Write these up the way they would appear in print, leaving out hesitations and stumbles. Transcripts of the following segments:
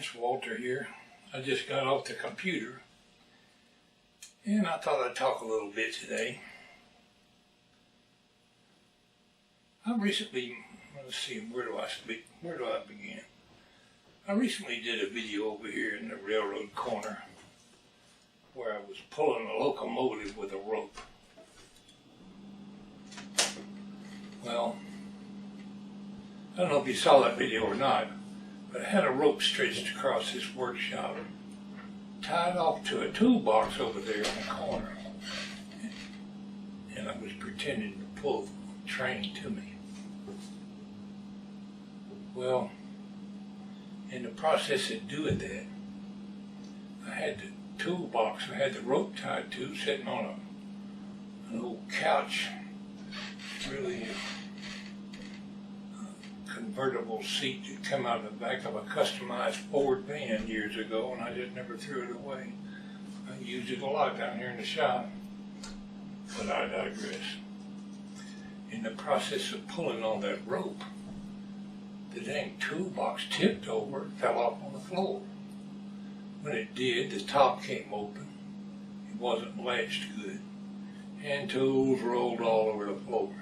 It's Walter here. I just got off the computer and I thought I'd talk a little bit today. I recently, let's see, where do I begin? I recently did a video over here in the railroad corner where I was pulling a locomotive with a rope. Well, I don't know if you saw that video or not, but I had a rope stretched across this workshop, tied off to a toolbox over there in the corner, and I was pretending to pull the train to me. Well, in the process of doing that, I had the toolbox I had the rope tied to sitting on an old couch, really convertible seat that come out of the back of a customized Ford van years ago, and I just never threw it away. I used it a lot down here in the shop, but I digress. In the process of pulling on that rope, the dang toolbox tipped over and fell off on the floor. When it did, the top came open. It wasn't latched good, and tools rolled all over the floor.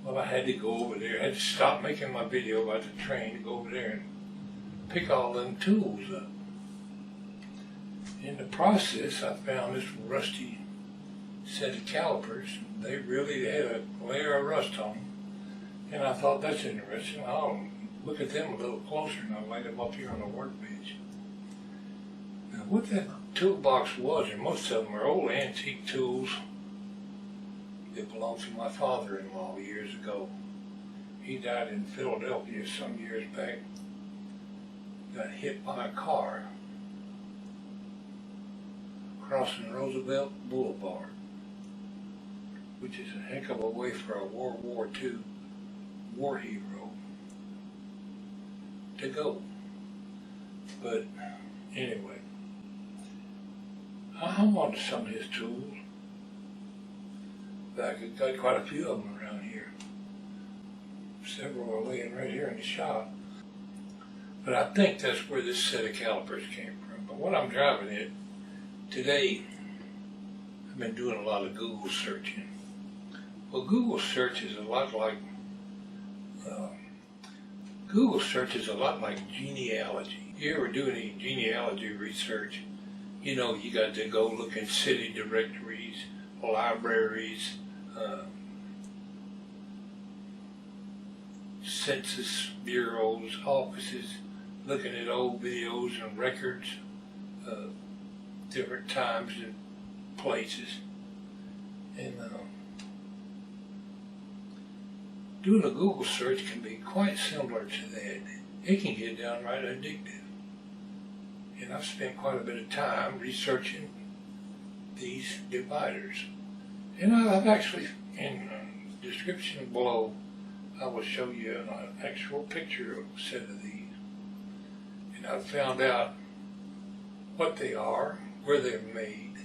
Well, I had to go over there. I had to stop making my video about the train to go over there and pick all them tools up. In the process, I found this rusty set of calipers. They really had a layer of rust on them. And I thought, that's interesting. I'll look at them a little closer, and I'll lay them up here on the workbench. Now, what that toolbox was, and most of them are old antique tools that belonged to my father-in-law years ago. He died in Philadelphia some years back. Got hit by a car crossing Roosevelt Boulevard, which is a heck of a way for a World War II war hero to go. But anyway, I hung on to some of his tools. I got quite a few of them around here. Several are laying right here in the shop. But I think that's where this set of calipers came from. But what I'm driving at today, I've been doing a lot of Google searching. Well, Google search is a lot like genealogy. You ever do any genealogy research? You know, you got to go look in city directories, libraries, census bureaus, offices, looking at old videos and records, different times and places, and doing a Google search can be quite similar to that. It can get downright addictive, and I've spent quite a bit of time researching these dividers. And I've actually, in the description below, I will show you an actual picture of a set of these. And I've found out what they are, where they're made,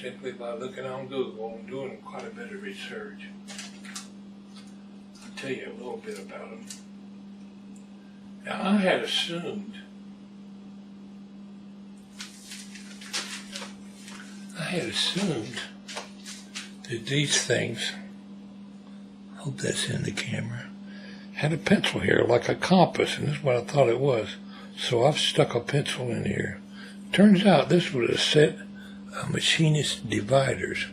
simply by looking on Google and doing quite a bit of research. I'll tell you a little bit about them. Now, I had assumed that these things, I hope that's in the camera, had a pencil here like a compass, and this is what I thought it was. So I've stuck a pencil in here. Turns out this was a set of Machinist dividers,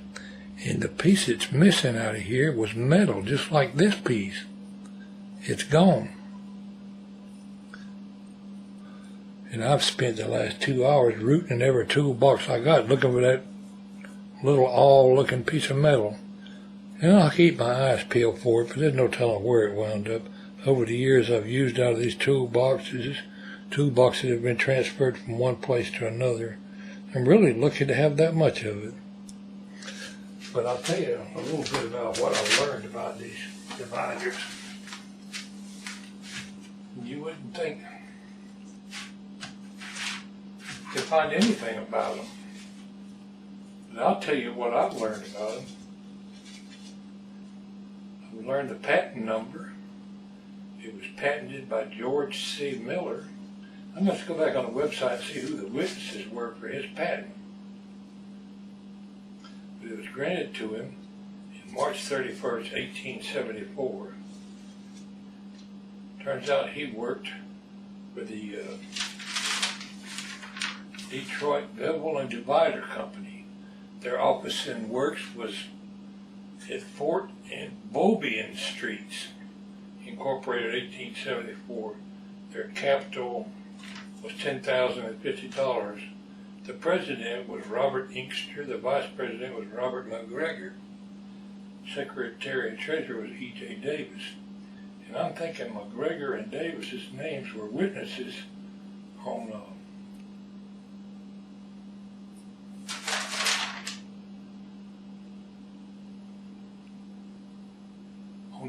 and the piece that's missing out of here was metal, just like this piece. It's gone. And I've spent the last 2 hours rooting in every toolbox I got, looking for that little awl-looking piece of metal. And I'll keep my eyes peeled for it, but there's no telling where it wound up. Over the years I've used out of these toolboxes have been transferred from one place to another. I'm really lucky to have that much of it. But I'll tell you a little bit about what I learned about these dividers. You wouldn't think to find anything about them. But I'll tell you what I've learned about them. I've learned the patent number. It was patented by George C.Miller. I must go back on the website and see who the witnesses were for his patent. But it was granted to him in March 31st, 1874. Turns out he worked for the Detroit Bevel and Divider Company. Their office and works was at Fort and Beaubien Streets, incorporated 1874. Their capital was $10,050. The president was Robert Inkster. The vice president was Robert McGregor. Secretary and treasurer was E.J. Davis. And I'm thinking McGregor and Davis's names were witnesses on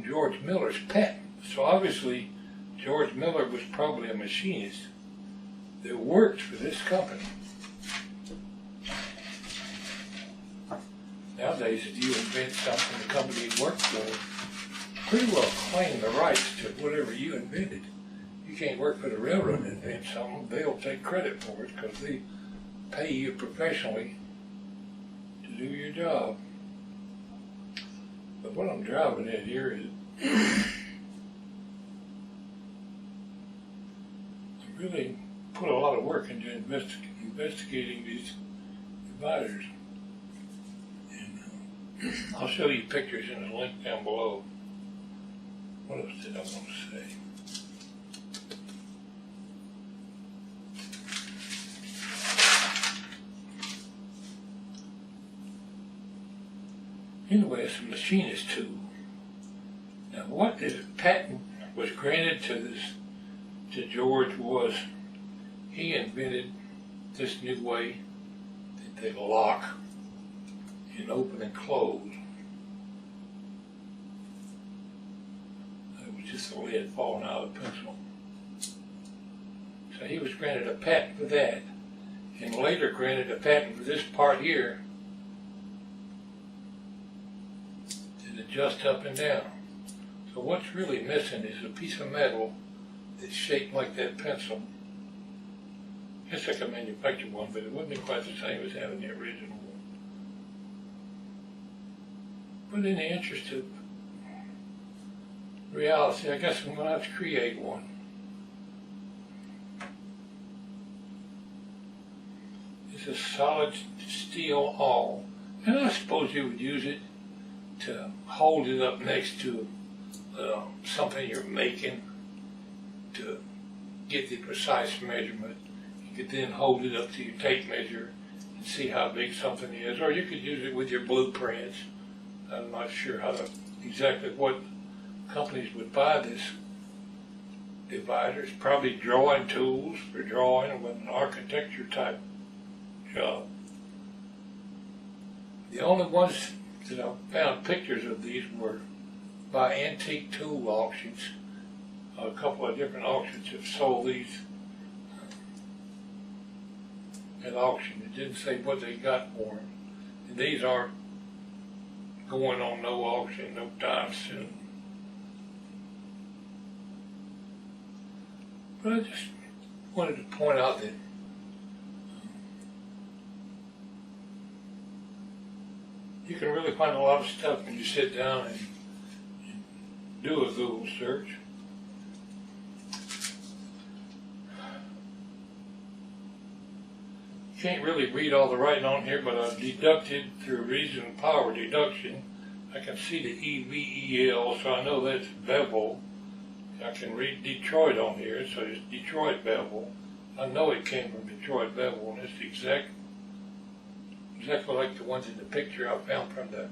George Miller's patent. So obviously George Miller was probably a machinist that worked for this company. Nowadays, if you invent something, the company you work for pretty well claim the rights to whatever you invented. You can't work for the railroad and invent something. They'll take credit for it because they pay you professionally to do your job. But what I'm driving at here is I really put a lot of work into investigating these dividers. And I'll show you pictures in the link down below. What else did I want to say? Anyway, it's a machinist tool. Now, what this patent was granted to George was he invented this new way that they lock and open and close. It was just the lead falling out of the pencil. So he was granted a patent for that, and later granted a patent for this part here to adjust up and down. So what's really missing is a piece of metal that's shaped like that pencil. It's like a manufactured one, but it wouldn't be quite the same as having the original one. But in the interest of reality, I guess I'm going to have to create one. It's a solid steel awl, and I suppose you would use it to hold it up next to something you're making to get the precise measurement. You could then hold it up to your tape measure and see how big something is, or you could use it with your blueprints. I'm not sure exactly what companies would buy this divider. It's probably drawing tools for drawing with an architecture type job. The only ones that I found pictures of these were by antique tool auctions. A couple of different auctions have sold these at auction. It didn't say what they got for them. And these aren't going on no auction no time soon. But I just wanted to point out that you can really find a lot of stuff when you sit down and do a Google search. You can't really read all the writing on here, but I've deducted through reason and power deduction. I can see the EVEL, so I know that's Bevel. I can read Detroit on here, so it's Detroit Bevel. I know it came from Detroit Bevel, and it's exactly like the ones in the picture I found from the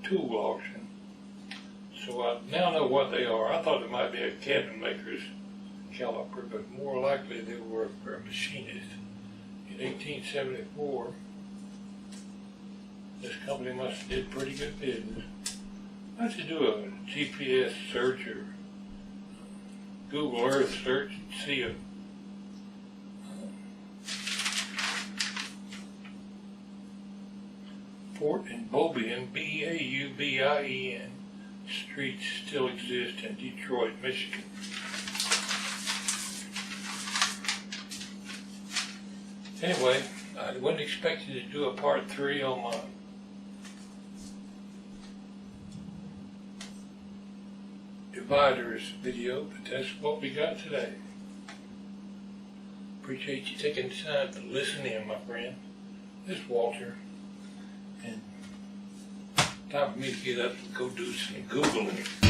tool auction. So I now know what they are. I thought it might be a cabinet maker's caliper, but more likely they were for a machinist. In 1874, this company must have did pretty good business. I should do a GPS search or Google Earth search and see if Fort and Beaubien, Beaubien, Streets still exist in Detroit, Michigan. Anyway, I wasn't expecting to do a part 3 on my dividers video, but that's what we got today. Appreciate you taking the time to listen in, my friend. This is Walter, and time for me to get up and go do some Googling.